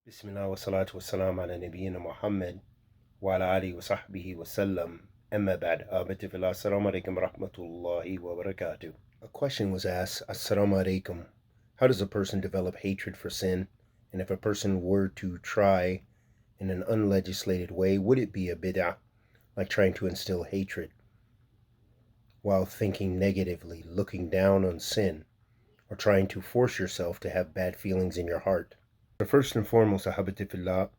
Bismillah wa salatu wa salam ala nabiyyina Muhammad wa ala alihi wa sahbihi wa sallam. Amma ba'd. Assalamu alaikum wa rahmatullahi wa barakatuh. A question was asked, Assalamu alaikum. How does a person develop hatred for sin? And if a person were to try in an unlegislated way, would it be a bid'ah, like trying to instill hatred while thinking negatively, looking down on sin, or trying to force yourself to have bad feelings in your heart? So first and foremost, Ahbabti fillah,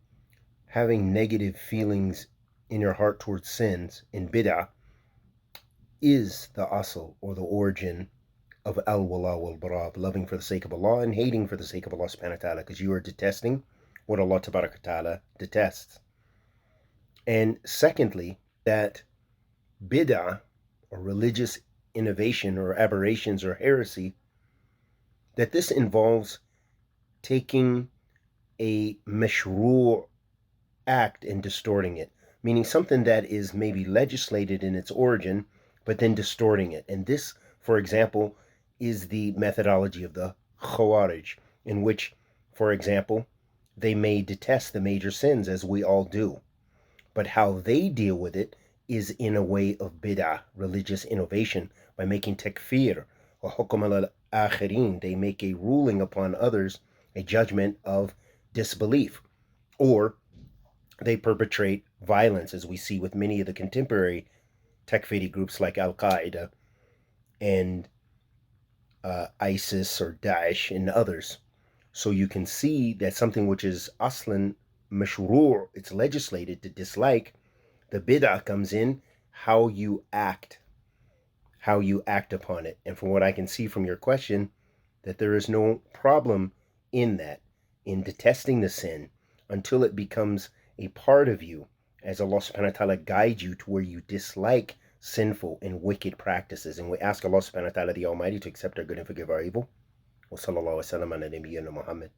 having negative feelings in your heart towards sins in bid'ah is the asl, or the origin, of al-wala wal-bara, loving for the sake of Allah and hating for the sake of Allah subhanahu wa ta'ala, because you are detesting what Allah tabarak wa ta'ala detests. And secondly, that bid'ah, or religious innovation or aberrations or heresy, that this involves taking a mashru' act and distorting it, meaning something that is maybe legislated in its origin, but then distorting it. And this, for example, is the methodology of the Khawarij, in which, for example, they may detest the major sins, as we all do, but how they deal with it is in a way of bid'ah, religious innovation, by making takfeer, or hukm al-akhirin. They make a ruling upon others, a judgment of disbelief, or they perpetrate violence, as we see with many of the contemporary takfiri groups like Al-Qaeda and ISIS or Daesh and others. So you can see that something which is aslan mashru', it's legislated to dislike, the bid'ah comes in how you act upon it. And from what I can see from your question, that there is no problem in that, in detesting the sin, until it becomes a part of you, as Allah subhanahu wa ta'ala guides you to where you dislike sinful and wicked practices. And we ask Allah subhanahu wa ta'ala the Almighty to accept our good and forgive our evil. Wa sallallahu wa sallam ala nabiyyina Muhammad.